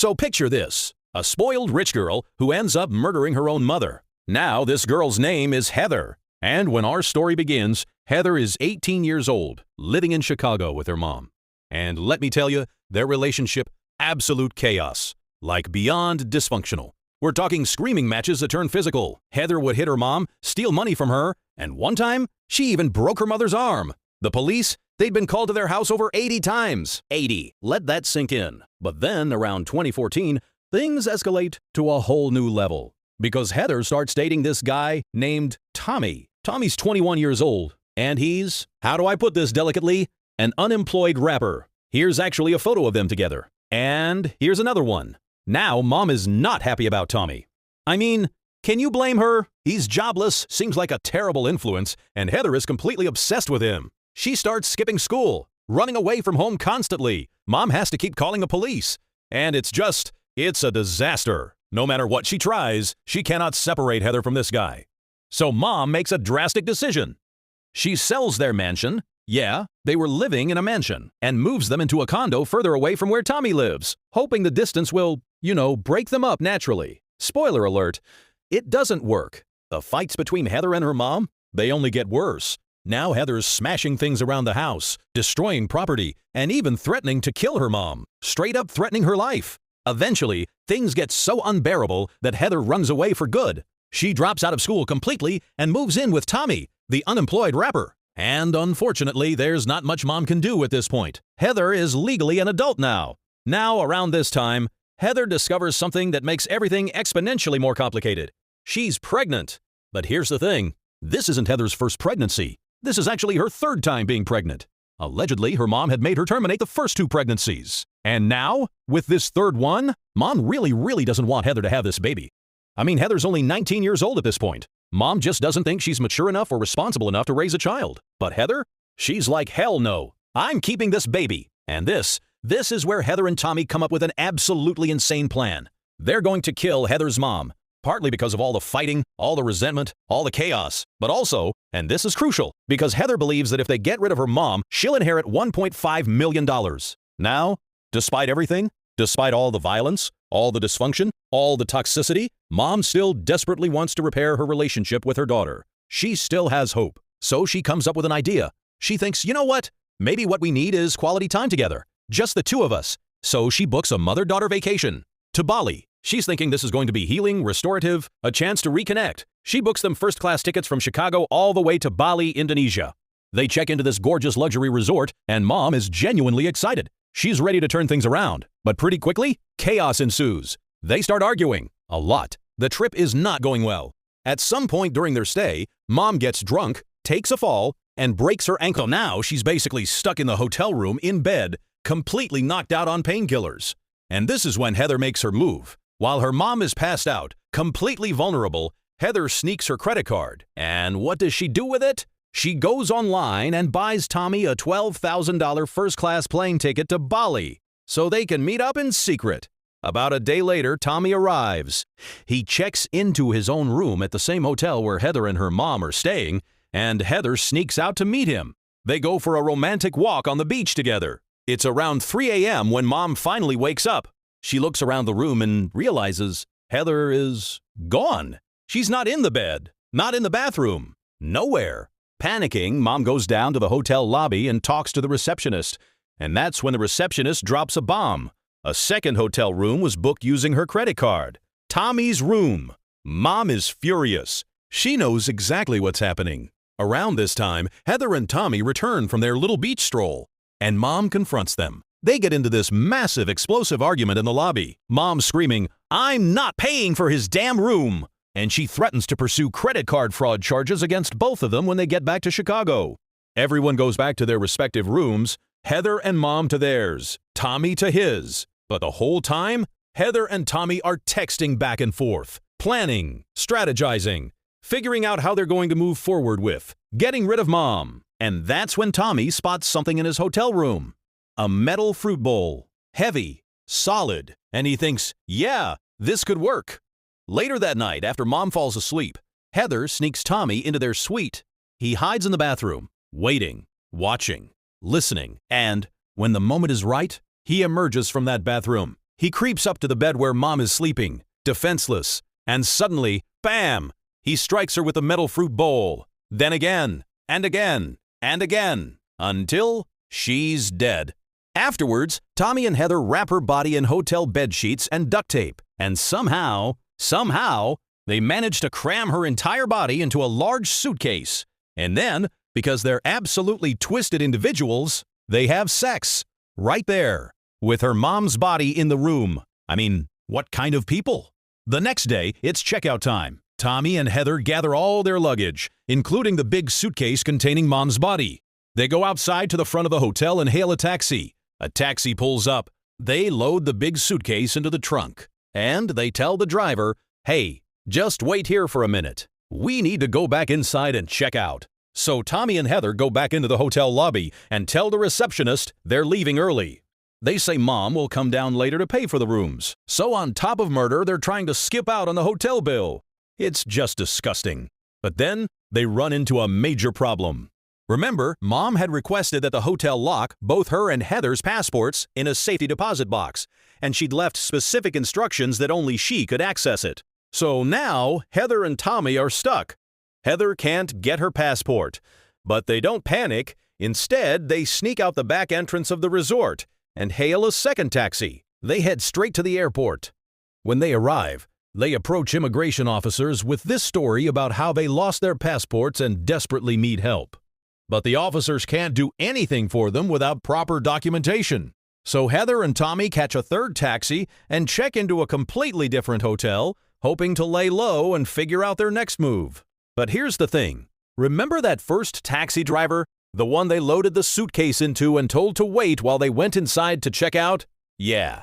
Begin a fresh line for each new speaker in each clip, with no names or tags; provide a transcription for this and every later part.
So picture this, a spoiled rich girl who ends up murdering her own mother. Now this girl's name is Heather. And when our story begins, Heather is 18 years old, living in Chicago with her mom. And let me tell you, their relationship, absolute chaos. Like beyond dysfunctional. We're talking screaming matches that turn physical. Heather would hit her mom, steal money from her, and one time, she even broke her mother's arm. The police, they'd been called to their house over 80 times. 80. Let that sink in. But then, around 2014, things escalate to a whole new level. Because Heather starts dating this guy named Tommy. Tommy's 21 years old, and he's, how do I put this delicately, an unemployed rapper. Here's actually a photo of them together. And here's another one. Now, Mom is not happy about Tommy. I mean, can you blame her? He's jobless, seems like a terrible influence, and Heather is completely obsessed with him. She starts skipping school, running away from home constantly. Mom has to keep calling the police. And it's a disaster. No matter what she tries, she cannot separate Heather from this guy. So Mom makes a drastic decision. She sells their mansion. Yeah, they were living in a mansion, and moves them into a condo further away from where Tommy lives, hoping the distance will, break them up naturally. Spoiler alert, it doesn't work. The fights between Heather and her mom, they only get worse. Now Heather's smashing things around the house, destroying property, and even threatening to kill her mom, straight up threatening her life. Eventually, things get so unbearable that Heather runs away for good. She drops out of school completely and moves in with Tommy, the unemployed rapper. And unfortunately, there's not much Mom can do at this point. Heather is legally an adult now. Now, around this time, Heather discovers something that makes everything exponentially more complicated. She's pregnant. But here's the thing. This isn't Heather's first pregnancy. This is actually her third time being pregnant. Allegedly, her mom had made her terminate the first 2 pregnancies. And now, with this third one, Mom really doesn't want Heather to have this baby. I mean, Heather's only 19 years old at this point. Mom just doesn't think she's mature enough or responsible enough to raise a child. But Heather? She's like, hell no. I'm keeping this baby. And this is where Heather and Tommy come up with an absolutely insane plan. They're going to kill Heather's mom. Partly because of all the fighting, all the resentment, all the chaos. But also, and this is crucial, because Heather believes that if they get rid of her mom, she'll inherit $1.5 million. Now, despite everything, despite all the violence, all the dysfunction, all the toxicity, Mom still desperately wants to repair her relationship with her daughter. She still has hope. So she comes up with an idea. She thinks, you know what? Maybe what we need is quality time together. Just the 2 of us. So she books a mother-daughter vacation to Bali. She's thinking this is going to be healing, restorative, a chance to reconnect. She books them first-class tickets from Chicago all the way to Bali, Indonesia. They check into this gorgeous luxury resort, and Mom is genuinely excited. She's ready to turn things around. But pretty quickly, chaos ensues. They start arguing. A lot. The trip is not going well. At some point during their stay, Mom gets drunk, takes a fall, and breaks her ankle. Now she's basically stuck in the hotel room in bed, completely knocked out on painkillers. And this is when Heather makes her move. While her mom is passed out, completely vulnerable, Heather sneaks her credit card. And what does she do with it? She goes online and buys Tommy a $12,000 first-class plane ticket to Bali so they can meet up in secret. About a day later, Tommy arrives. He checks into his own room at the same hotel where Heather and her mom are staying, and Heather sneaks out to meet him. They go for a romantic walk on the beach together. It's around 3 a.m. when Mom finally wakes up. She looks around the room and realizes Heather is gone. She's not in the bed, not in the bathroom, nowhere. Panicking, Mom goes down to the hotel lobby and talks to the receptionist. And that's when the receptionist drops a bomb. A second hotel room was booked using her credit card. Tommy's room. Mom is furious. She knows exactly what's happening. Around this time, Heather and Tommy return from their little beach stroll, and Mom confronts them. They get into this massive explosive argument in the lobby. Mom screaming, "I'm not paying for his damn room!" And she threatens to pursue credit card fraud charges against both of them when they get back to Chicago. Everyone goes back to their respective rooms, Heather and Mom to theirs, Tommy to his. But the whole time, Heather and Tommy are texting back and forth, planning, strategizing, figuring out how they're going to move forward with getting rid of Mom. And that's when Tommy spots something in his hotel room. A metal fruit bowl. Heavy. Solid. And he thinks, yeah, this could work. Later that night, after Mom falls asleep, Heather sneaks Tommy into their suite. He hides in the bathroom, waiting, watching, listening, and when the moment is right, he emerges from that bathroom. He creeps up to the bed where Mom is sleeping, defenseless, and suddenly, bam! He strikes her with a metal fruit bowl. Then again, and again, and again, until she's dead. Afterwards, Tommy and Heather wrap her body in hotel bed sheets and duct tape, and somehow, they manage to cram her entire body into a large suitcase. And then, because they're absolutely twisted individuals, they have sex. Right there, with her mom's body in the room. I mean, what kind of people? The next day, it's checkout time. Tommy and Heather gather all their luggage, including the big suitcase containing Mom's body. They go outside to the front of the hotel and hail a taxi. A taxi pulls up. They load the big suitcase into the trunk. And they tell the driver, "Hey, just wait here for a minute. We need to go back inside and check out." So Tommy and Heather go back into the hotel lobby and tell the receptionist they're leaving early. They say Mom will come down later to pay for the rooms. So on top of murder, they're trying to skip out on the hotel bill. It's just disgusting. But then they run into a major problem. Remember, Mom had requested that the hotel lock both her and Heather's passports in a safety deposit box, and she'd left specific instructions that only she could access it. So now Heather and Tommy are stuck. Heather can't get her passport, but they don't panic. Instead, they sneak out the back entrance of the resort and hail a second taxi. They head straight to the airport. When they arrive, they approach immigration officers with this story about how they lost their passports and desperately need help. But the officers can't do anything for them without proper documentation. So Heather and Tommy catch a third taxi and check into a completely different hotel, hoping to lay low and figure out their next move. But here's the thing. Remember that first taxi driver? The one they loaded the suitcase into and told to wait while they went inside to check out? Yeah.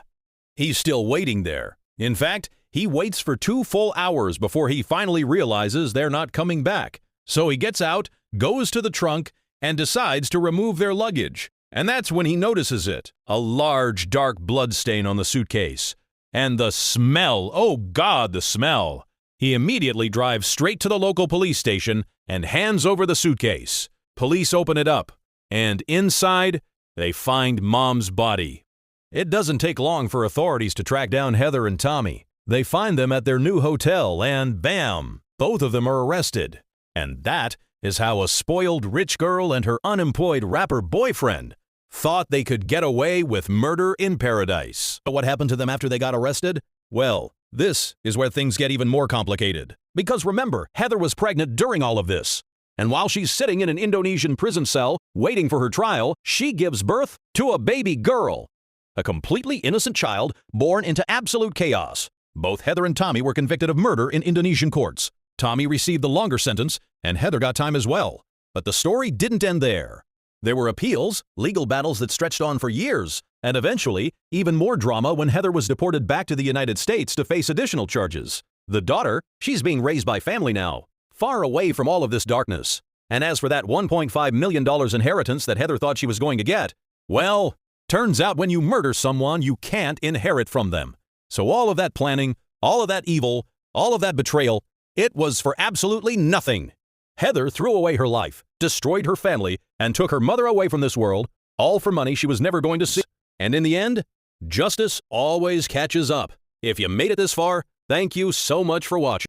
He's still waiting there. In fact, he waits for 2 full hours before he finally realizes they're not coming back. So he gets out, goes to the trunk, and decides to remove their luggage. And that's when he notices it. A large dark blood stain on the suitcase. And the smell. Oh God, the smell. He immediately drives straight to the local police station and hands over the suitcase. Police open it up, and inside, they find Mom's body. It doesn't take long for authorities to track down Heather and Tommy. They find them at their new hotel, and bam, both of them are arrested. And that is how a spoiled rich girl and her unemployed rapper boyfriend thought they could get away with murder in paradise. What happened to them after they got arrested? Well, this is where things get even more complicated. Because remember, Heather was pregnant during all of this. And while she's sitting in an Indonesian prison cell waiting for her trial, she gives birth to a baby girl. A completely innocent child born into absolute chaos. Both Heather and Tommy were convicted of murder in Indonesian courts. Tommy received the longer sentence, and Heather got time as well. But the story didn't end there. There were appeals, legal battles that stretched on for years, and eventually, even more drama when Heather was deported back to the United States to face additional charges. The daughter, she's being raised by family now, far away from all of this darkness. And as for that $1.5 million inheritance that Heather thought she was going to get, well, turns out when you murder someone, you can't inherit from them. So all of that planning, all of that evil, all of that betrayal, it was for absolutely nothing. Heather threw away her life, destroyed her family, and took her mother away from this world, all for money she was never going to see. And in the end, justice always catches up. If you made it this far, thank you so much for watching.